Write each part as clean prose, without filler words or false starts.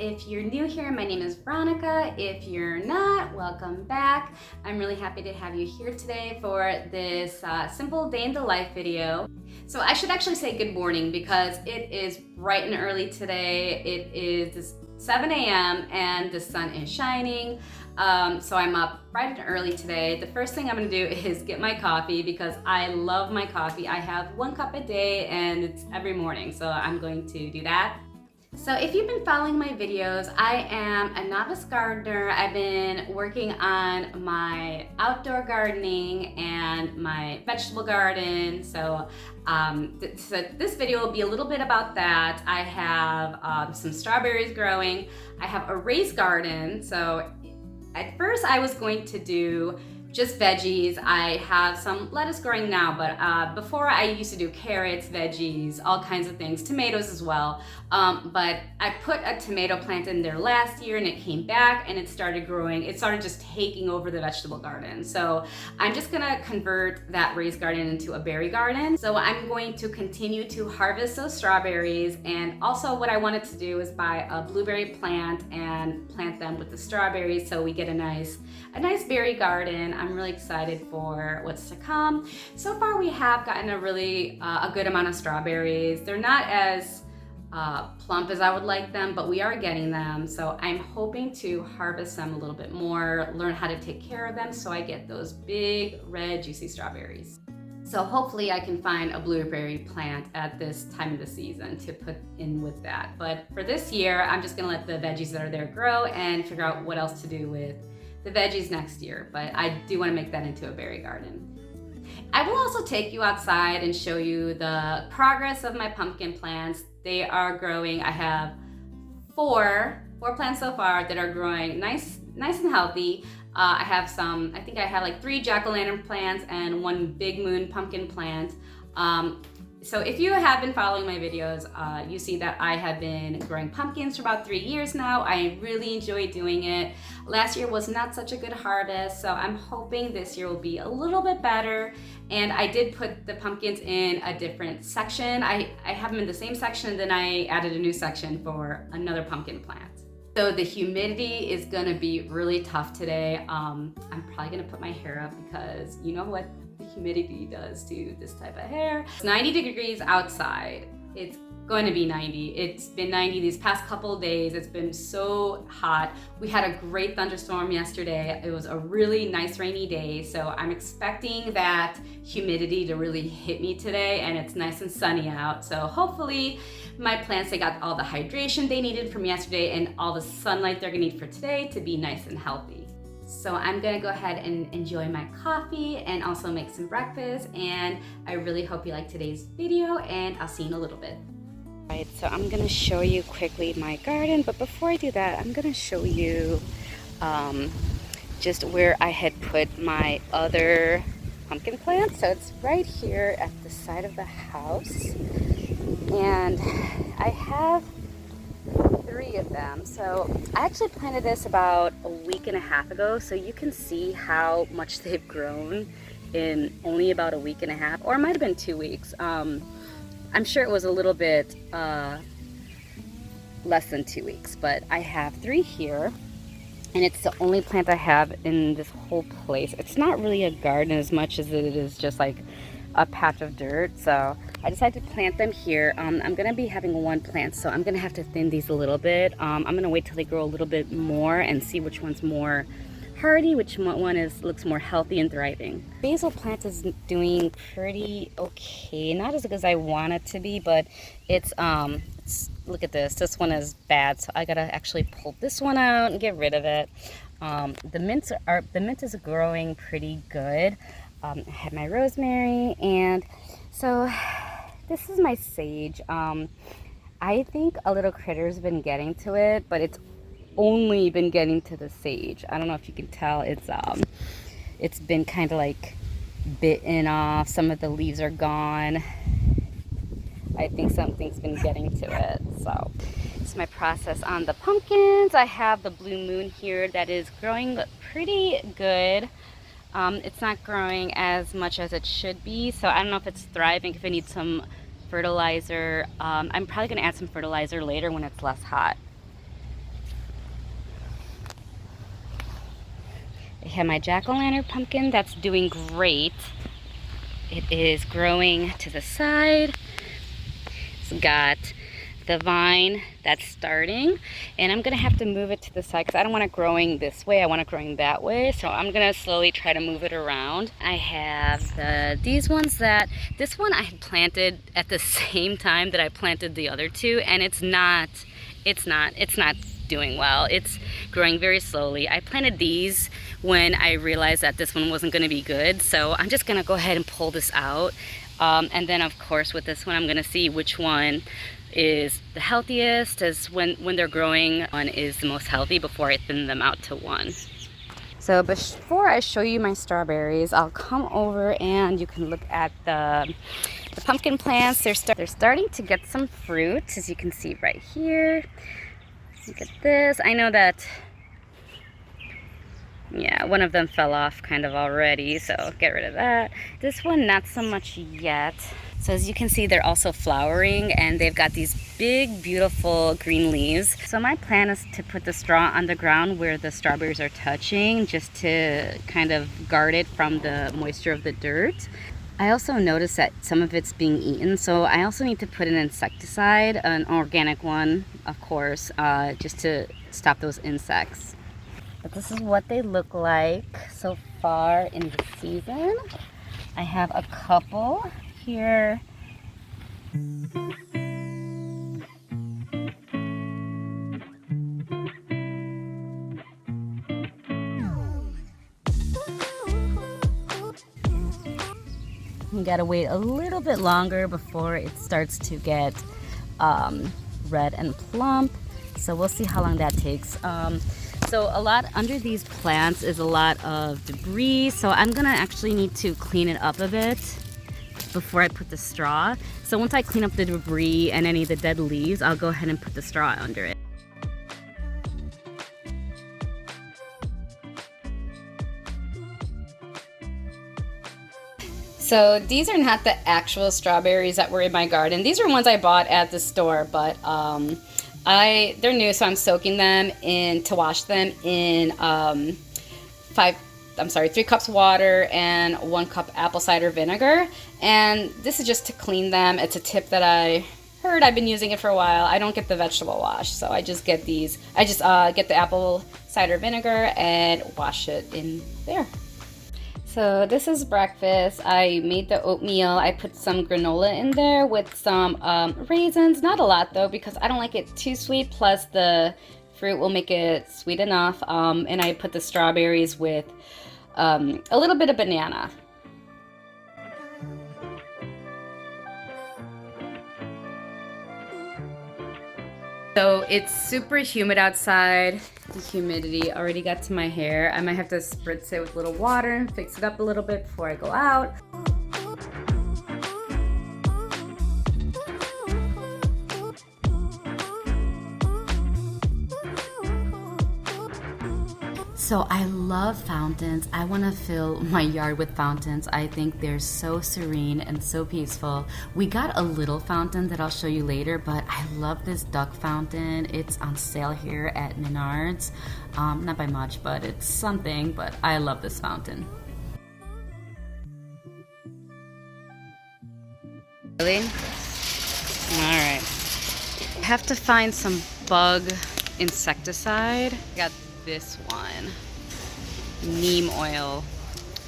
If you're new here, my name is Veronica. If you're not, welcome back. I'm really happy to have you here today for this simple day in the life video. So I should actually say good morning because it is bright and early today. It is 7 a.m. and the sun is shining. So I'm up bright and early today. The first thing I'm gonna do is get my coffee because I love my coffee. I have 1 cup a day and it's every morning, so I'm going to do that. So if you've been following my videos, I am a novice gardener. I've been working on my outdoor gardening and my vegetable garden. So this video will be a little bit about that. I have some strawberries growing. I have a raised garden. So at first I was going to do just veggies. I have some lettuce growing now, but before I used to do carrots, veggies, all kinds of things, tomatoes as well. But I put a tomato plant in there last year and it came back and it started growing. It started just taking over the vegetable garden. So I'm just gonna convert that raised garden into a berry garden. So I'm going to continue to harvest those strawberries, and also what I wanted to do is buy a blueberry plant and plant them with the strawberries so we get a nice berry garden. I'm really excited for what's to come. So far we have gotten a good amount of strawberries. They're not as plump as I would like them, but we are getting them. So I'm hoping to harvest them a little bit more, learn how to take care of them so I get those big, red, juicy strawberries. So hopefully I can find a blueberry plant at this time of the season to put in with that. But for this year, I'm just gonna let the veggies that are there grow and figure out what else to do with the veggies next year, but I do want to make that into a berry garden. I will also take you outside and show you the progress of my pumpkin plants. They are growing. I have four plants so far that are growing nice and healthy. I have I think I have like 3 jack-o'-lantern plants and 1 big moon pumpkin plant. So if you have been following my videos, you see that I have been growing pumpkins for about 3 years now. I really enjoy doing it. Last year was not such a good harvest, so I'm hoping this year will be a little bit better. And I did put the pumpkins in a different section. I have them in the same section, and then I added a new section for another pumpkin plant. So the humidity is gonna be really tough today. I'm probably gonna put my hair up because you know what the humidity does to this type of hair. It's 90 degrees outside. It's going to be 90. It's been 90 these past couple of days. It's been so hot. We had a great thunderstorm yesterday. It was a really nice rainy day. So I'm expecting that humidity to really hit me today, and it's nice and sunny out. So hopefully my plants, they got all the hydration they needed from yesterday and all the sunlight they're gonna need for today to be nice and healthy. So I'm gonna go ahead and enjoy my coffee and also make some breakfast, and I really hope you like today's video, and I'll see you in a little bit. All right, so I'm gonna show you quickly my garden, but before I do that, I'm gonna show you just where I had put my other pumpkin plants. So it's right here at the side of the house, and I have 3 of them. So I actually planted this about a week and a half ago, so you can see how much they've grown in only about a week and a half, or it might have been 2 weeks. I'm sure it was a little bit less than 2 weeks, but I have 3 here, and it's the only plant I have in this whole place. It's not really a garden as much as it is just like a patch of dirt, so I decided to plant them here. I'm gonna be having 1 plant, so I'm gonna have to thin these a little bit. I'm gonna wait till they grow a little bit more and see which one's more hardy, which one looks more healthy and thriving. Basil plant is doing pretty okay, not as good as I want it to be, but it's look at this one is bad, so I gotta actually pull this one out and get rid of it. The mint is growing pretty good. I had my rosemary, and so this is my sage. I think a little critter's been getting to it, but it's only been getting to the sage. I don't know if you can tell. It's been kind of like bitten off. Some of the leaves are gone. I think something's been getting to it. So it's my process on the pumpkins. I have the blue moon here that is growing pretty good. It's not growing as much as it should be, so I don't know if it's thriving, if it needs some fertilizer. I'm probably going to add some fertilizer later when it's less hot. have my jack-o'-lantern pumpkin that's doing great. It is growing to the side. It's got the vine that's starting, and I'm gonna have to move it to the side because I don't want it growing this way, I want it growing that way, so I'm gonna slowly try to move it around. I have these ones this one I had planted at the same time that I planted the other two, and it's not doing well. It's growing very slowly. I planted these when I realized that this one wasn't gonna be good, so I'm just gonna go ahead and pull this out. And then of course with this one I'm gonna see which one is the healthiest, as when they're growing, one is the most healthy before I thin them out to one. So before I show you my strawberries, I'll come over and you can look at the pumpkin plants. They're starting to get some fruit, as you can see right here. Look at this. I know that, yeah, one of them fell off kind of already, so get rid of that. This one, not so much yet. So as you can see, they're also flowering, and they've got these big, beautiful green leaves. So my plan is to put the straw on the ground where the strawberries are touching, just to kind of guard it from the moisture of the dirt. I also noticed that some of it's being eaten, so I also need to put an insecticide, an organic one, of course, just to stop those insects. But this is what they look like so far in the season. I have a couple here. You gotta wait a little bit longer before it starts to get red and plump. So we'll see how long that takes. So a lot under these plants is a lot of debris. So I'm gonna actually need to clean it up a bit before I put the straw. So once I clean up the debris and any of the dead leaves, I'll go ahead and put the straw under it. So these are not the actual strawberries that were in my garden. These are ones I bought at the store, but they're new, so I'm soaking them in to wash them in 3 cups water and 1 cup apple cider vinegar. And this is just to clean them. It's a tip that I heard. I've been using it for a while. I don't get the vegetable wash, so I just get these. I just get the apple cider vinegar and wash it in there. So this is breakfast. I made the oatmeal. I put some granola in there with some raisins. Not a lot though, because I don't like it too sweet. Plus the fruit will make it sweet enough. And I put the strawberries with a little bit of banana. So it's super humid outside. The humidity already got to my hair. I might have to spritz it with a little water and fix it up a little bit before I go out. So I love fountains. I want to fill my yard with fountains. I think they're so serene and so peaceful. We got a little fountain that I'll show you later, but I love this duck fountain. It's on sale here at Menards. Not by much, but it's something, but I love this fountain. Really? All right. I have to find some bug insecticide. I got this one, neem oil,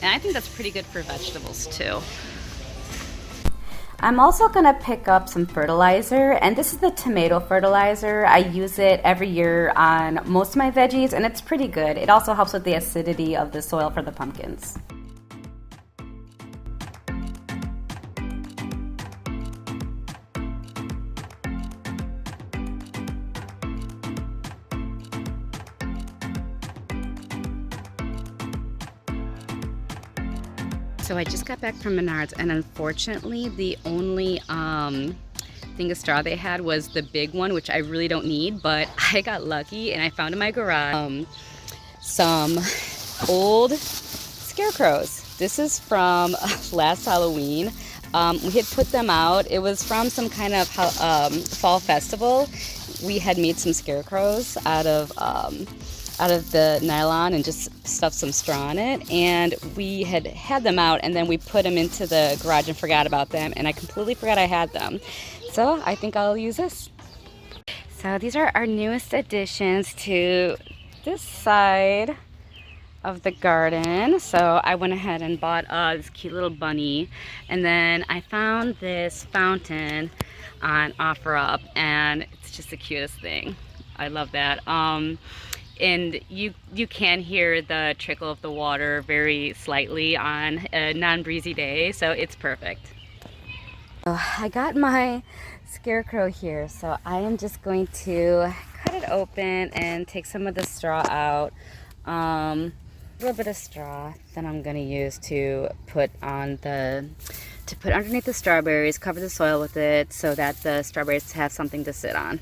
and I think that's pretty good for vegetables too. I'm also gonna pick up some fertilizer, and this is the tomato fertilizer. I use it every year on most of my veggies, and it's pretty good. It also helps with the acidity of the soil for the pumpkins. So I just got back from Menards, and unfortunately the only thing of straw they had was the big one, which I really don't need, but I got lucky and I found in my garage some old scarecrows. This is from last Halloween. We had put them out. It was from some kind of fall festival. We had made some scarecrows out of out of the nylon and just stuffed some straw in it. And we had them out, and then we put them into the garage and forgot about them, and I completely forgot I had them. So I think I'll use this. So these are our newest additions to this side of the garden. So I went ahead and bought this cute little bunny, and then I found this fountain on OfferUp, and it's just the cutest thing. I love that. And you can hear the trickle of the water very slightly on a non-breezy day, so it's perfect. I got my scarecrow here, so I am just going to cut it open and take some of the straw out. A little bit of straw that I'm going to use to put underneath the strawberries, cover the soil with it so that the strawberries have something to sit on.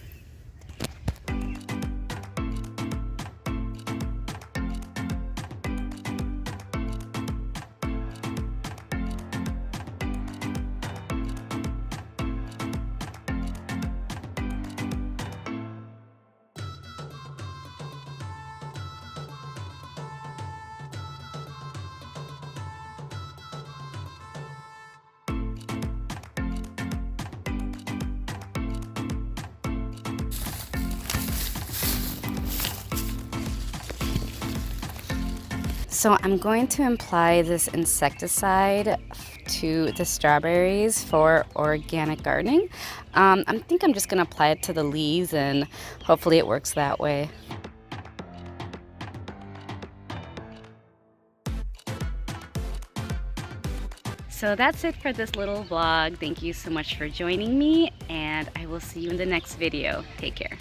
So I'm going to apply this insecticide to the strawberries for organic gardening. I think I'm just going to apply it to the leaves, and hopefully it works that way. So that's it for this little vlog. Thank you so much for joining me, and I will see you in the next video. Take care.